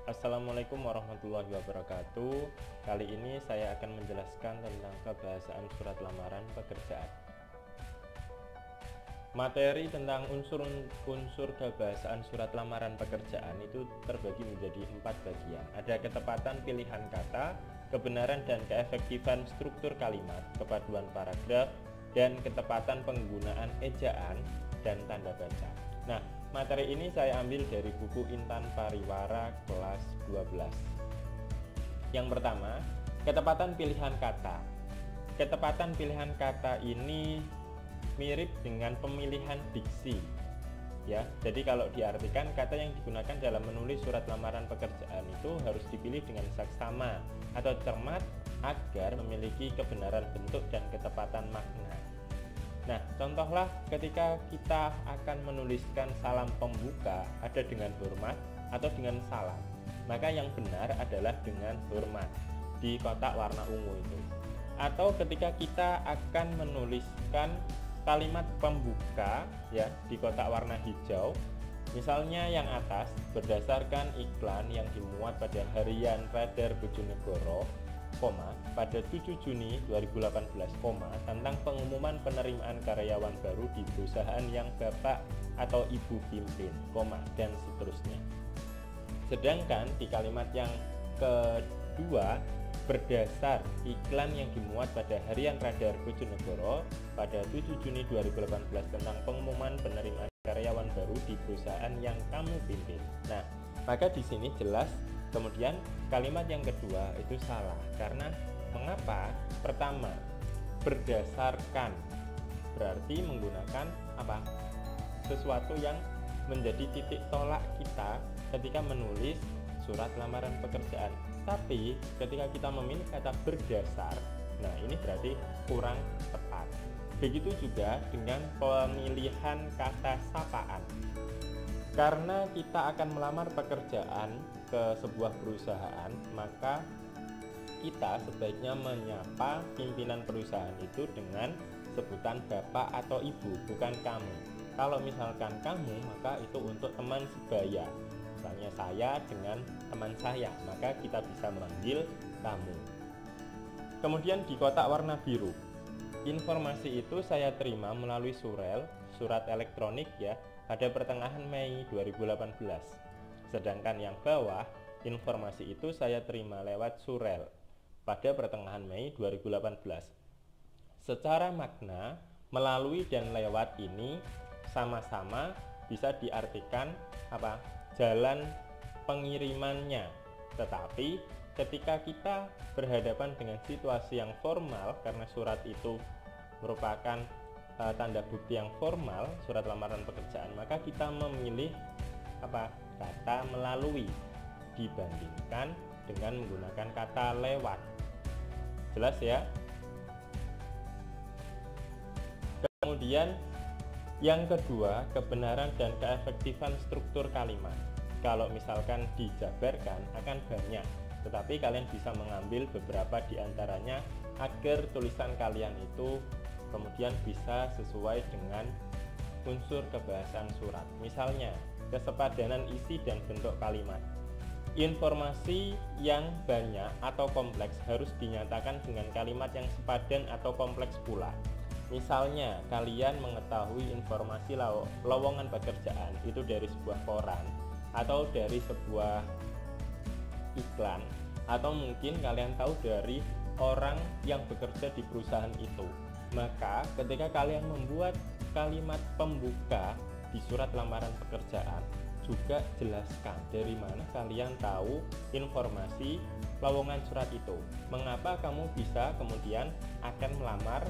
Assalamualaikum warahmatullahi wabarakatuh. Kali ini saya akan menjelaskan tentang kebahasaan surat lamaran pekerjaan. Materi tentang unsur-unsur kebahasaan surat lamaran pekerjaan itu terbagi menjadi 4 bagian. Ada ketepatan pilihan kata, kebenaran dan keefektifan struktur kalimat, kepaduan paragraf, dan ketepatan penggunaan ejaan dan tanda baca. Nah, materi ini saya ambil dari buku Intan Pariwara kelas 12. Yang pertama, ketepatan pilihan kata. Ketepatan pilihan kata ini mirip dengan pemilihan diksi. Ya, jadi kalau diartikan kata yang digunakan dalam menulis surat lamaran pekerjaan itu harus dipilih dengan saksama atau cermat agar memiliki kebenaran bentuk dan ketepatan makna. Nah, contohlah ketika kita akan menuliskan salam pembuka ada dengan hormat atau dengan salam, maka yang benar adalah dengan hormat di kotak warna ungu itu. Atau ketika kita akan menuliskan kalimat pembuka ya di kotak warna hijau, misalnya yang atas berdasarkan iklan yang dimuat pada harian Radar Bojonegoro, pada 7 Juni 2018, tentang pengumuman penerimaan karyawan baru di perusahaan yang Bapak atau Ibu pimpin, dan seterusnya. Sedangkan di kalimat yang kedua, berdasar iklan yang dimuat pada harian Radar Bojonegoro pada 7 Juni 2018 tentang pengumuman penerimaan karyawan baru di perusahaan yang kamu pimpin. Nah, maka di sini jelas. Kemudian kalimat yang kedua itu salah karena mengapa? Pertama, berdasarkan berarti menggunakan apa? Sesuatu yang menjadi titik tolak kita ketika menulis surat lamaran pekerjaan. Tapi ketika kita memilih kata berdasar, nah ini berarti kurang tepat. Begitu juga dengan pemilihan kata sapaan. Karena kita akan melamar pekerjaan ke sebuah perusahaan, maka kita sebaiknya menyapa pimpinan perusahaan itu dengan sebutan Bapak atau Ibu, bukan kamu. Kalau misalkan kamu, maka itu untuk teman sebaya. Misalnya saya dengan teman saya, maka kita bisa memanggil kamu. Kemudian di kotak warna biru, informasi itu saya terima melalui surat elektronik ya, pada pertengahan Mei 2018. Sedangkan yang bawah, informasi itu saya terima lewat surel pada pertengahan Mei 2018. Secara makna, melalui dan lewat ini sama-sama bisa diartikan apa? Jalan pengirimannya. Tetapi ketika kita berhadapan dengan situasi yang formal karena surat itu merupakan tanda bukti yang formal, surat lamaran pekerjaan, maka kita memilih kata melalui dibandingkan dengan menggunakan kata lewat. Jelas ya? Kemudian yang kedua, kebenaran dan keefektifan struktur kalimat. Kalau misalkan dijabarkan akan banyak, tetapi kalian bisa mengambil beberapa di antaranya agar tulisan kalian itu kemudian bisa sesuai dengan unsur kebahasaan surat. Misalnya, kesepadanan isi dan bentuk kalimat. Informasi yang banyak atau kompleks harus dinyatakan dengan kalimat yang sepadan atau kompleks pula. Misalnya, kalian mengetahui informasi lowongan pekerjaan itu dari sebuah koran atau dari sebuah iklan, atau mungkin kalian tahu dari orang yang bekerja di perusahaan itu. Maka ketika kalian membuat kalimat pembuka di surat lamaran pekerjaan, juga jelaskan dari mana kalian tahu informasi lowongan surat itu. Mengapa kamu bisa kemudian akan melamar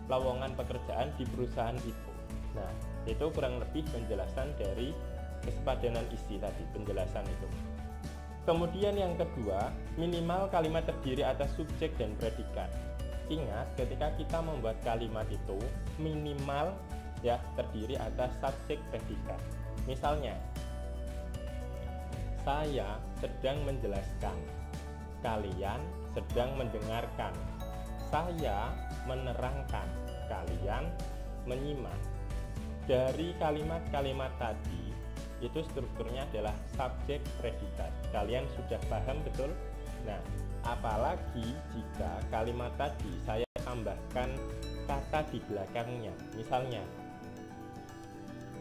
lowongan pekerjaan di perusahaan itu. Nah, itu kurang lebih penjelasan dari kesepadanan isi tadi, penjelasan itu. Kemudian yang kedua, minimal kalimat terdiri atas subjek dan predikat. Ingat, ketika kita membuat kalimat itu minimal ya terdiri atas subjek predikat. Misalnya, saya sedang menjelaskan, kalian sedang mendengarkan, saya menerangkan, kalian menyimak. Dari kalimat-kalimat tadi itu strukturnya adalah subjek predikat. Kalian sudah paham betul? Nah, apalagi jika kalimat tadi saya tambahkan kata di belakangnya. Misalnya,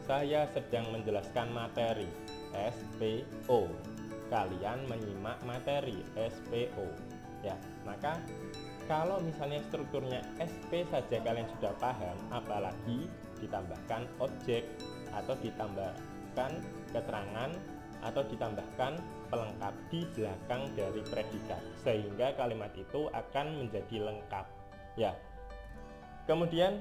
saya sedang menjelaskan materi, SPO. Kalian menyimak materi, SPO. Ya, maka kalau misalnya strukturnya SP saja kalian sudah paham, apalagi ditambahkan objek atau ditambahkan keterangan atau ditambahkan pelengkap di belakang dari predikat, sehingga kalimat itu akan menjadi lengkap. Ya. Kemudian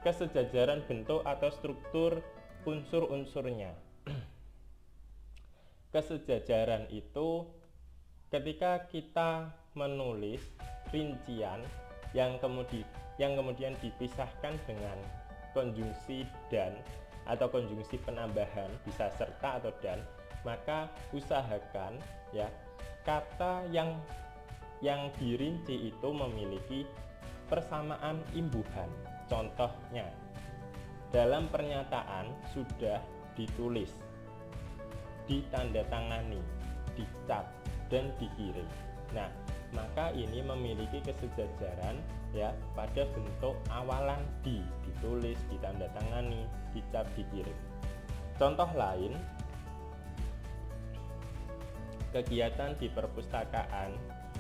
kesejajaran bentuk atau struktur unsur-unsurnya. Kesejajaran itu ketika kita menulis rincian yang kemudian dipisahkan dengan konjungsi dan atau konjungsi penambahan, bisa serta atau dan, maka usahakan ya kata yang dirinci itu memiliki persamaan imbuhan. Contohnya, dalam pernyataan sudah ditulis, ditandatangani, dicap, dan dikirim. Nah, maka ini memiliki kesejajaran ya pada bentuk awalan ditulis, ditandatangani, dicap, dikirim. Contoh lain, kegiatan di perpustakaan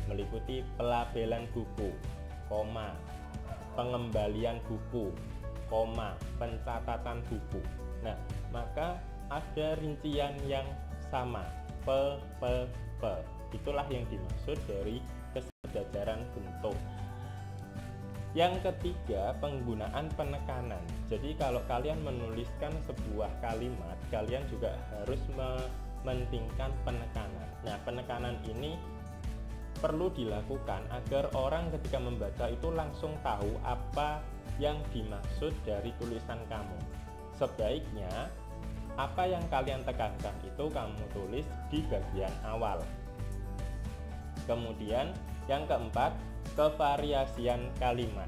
meliputi pelabelan buku, koma, pengembalian buku, koma, pencatatan buku. Nah, maka ada rincian yang sama, p. Itulah yang dimaksud dari kesejajaran bentuk. Yang ketiga, penggunaan penekanan. Jadi kalau kalian menuliskan sebuah kalimat, kalian juga harus mementingkan penekanan. Nah, penekanan ini perlu dilakukan agar orang ketika membaca itu langsung tahu apa yang dimaksud dari tulisan kamu. Sebaiknya apa yang kalian tekankan itu kamu tulis di bagian awal. Kemudian yang keempat, kevariasian kalimat.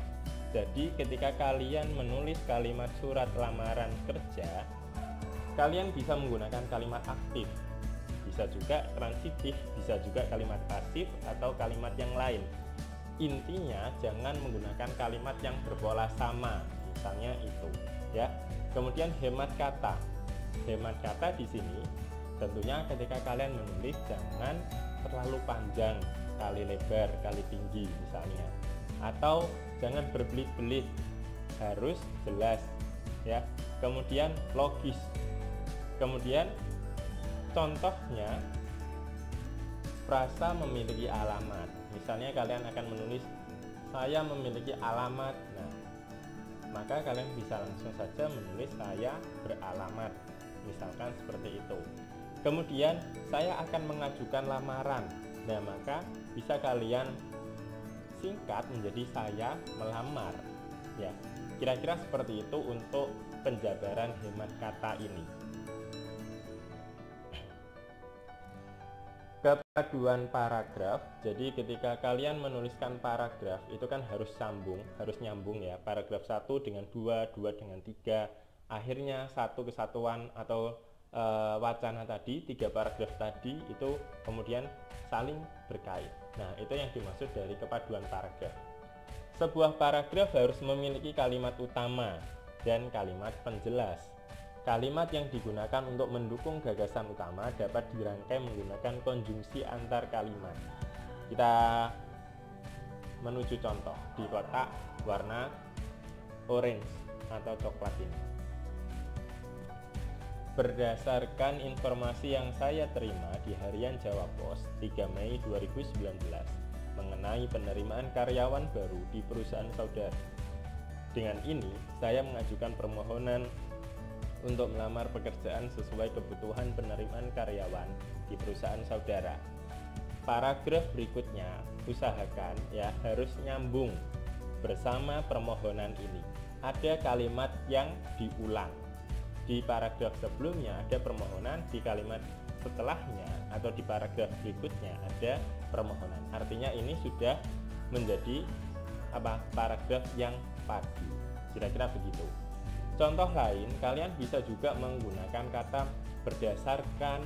Jadi ketika kalian menulis kalimat surat lamaran kerja, kalian bisa menggunakan kalimat aktif, bisa juga transitif, bisa juga kalimat pasif atau kalimat yang lain. Intinya jangan menggunakan kalimat yang berpola sama, misalnya itu ya. Kemudian hemat kata. Hemat kata di sini tentunya ketika kalian menulis jangan terlalu panjang, kali lebar, kali tinggi misalnya, atau jangan berbelit-belit, harus jelas ya. Kemudian logis. Kemudian contohnya frasa memiliki alamat. Misalnya kalian akan menulis saya memiliki alamat. Nah, maka kalian bisa langsung saja menulis saya beralamat, misalkan seperti itu. Kemudian saya akan mengajukan lamaran. Nah, maka bisa kalian singkat menjadi saya melamar ya. Kira-kira seperti itu untuk penjabaran hemat kata ini. Kepaduan paragraf. Jadi ketika kalian menuliskan paragraf itu kan harus nyambung ya. Paragraf 1 dengan 2, 2 dengan 3, akhirnya satu kesatuan atau wacana tadi, 3 paragraf tadi itu kemudian saling berkait. Nah, itu yang dimaksud dari kepaduan paragraf. Sebuah paragraf harus memiliki kalimat utama dan kalimat penjelas. Kalimat yang digunakan untuk mendukung gagasan utama dapat dirangkai menggunakan konjungsi antar kalimat. Kita menuju contoh di kotak warna orange atau coklat ini. Berdasarkan informasi yang saya terima di harian Jawa Pos 3 Mei 2019 mengenai penerimaan karyawan baru di perusahaan saudara. Dengan ini, saya mengajukan permohonan untuk melamar pekerjaan sesuai kebutuhan penerimaan karyawan di perusahaan saudara. Paragraf berikutnya usahakan ya harus nyambung bersama permohonan ini. Ada kalimat yang diulang. Di paragraf sebelumnya ada permohonan, di kalimat setelahnya atau di paragraf berikutnya ada permohonan. Artinya ini sudah menjadi paragraf yang padu. Kira-kira begitu. Contoh lain, kalian bisa juga menggunakan kata berdasarkan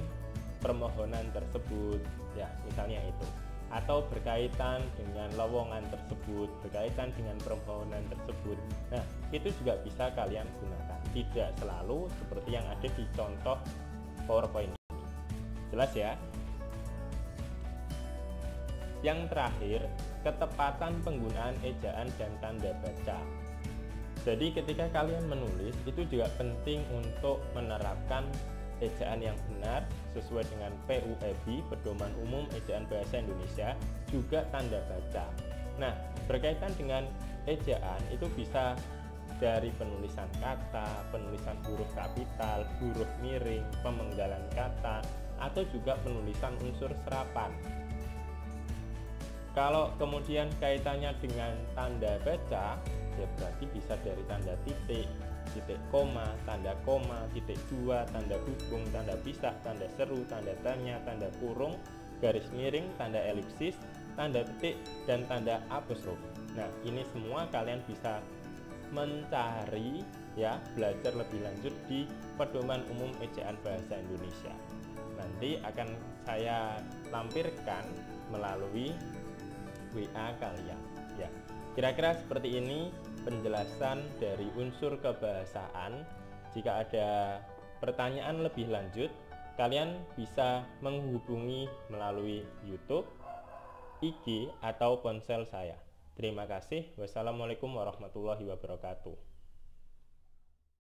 permohonan tersebut, ya misalnya itu, atau berkaitan dengan lowongan tersebut, berkaitan dengan permohonan tersebut. Nah, itu juga bisa kalian gunakan, tidak selalu seperti yang ada di contoh PowerPoint ini. Jelas ya? Yang terakhir, ketepatan penggunaan ejaan dan tanda baca. Jadi ketika kalian menulis, itu juga penting untuk menerapkan ejaan yang benar sesuai dengan PUEB, Pedoman Umum Ejaan Bahasa Indonesia, juga tanda baca. Nah, berkaitan dengan ejaan itu bisa dari penulisan kata, penulisan huruf kapital, huruf miring, pemenggalan kata, atau juga penulisan unsur serapan. Kalau kemudian kaitannya dengan tanda baca, ya berarti bisa dari tanda titik, titik koma, titik dua, tanda hubung, tanda pisah, tanda seru, tanda tanya, tanda kurung, garis miring, tanda elipsis, tanda titik, dan tanda apostrof. Nah, ini semua kalian bisa mencari, ya, belajar lebih lanjut di Pedoman Umum Ejaan Bahasa Indonesia. Nanti akan saya lampirkan melalui WA kalian, ya. Kira-kira seperti ini penjelasan dari unsur kebahasaan. Jika ada pertanyaan lebih lanjut, kalian bisa menghubungi melalui YouTube, IG, atau ponsel saya. Terima kasih. Wassalamualaikum warahmatullahi wabarakatuh.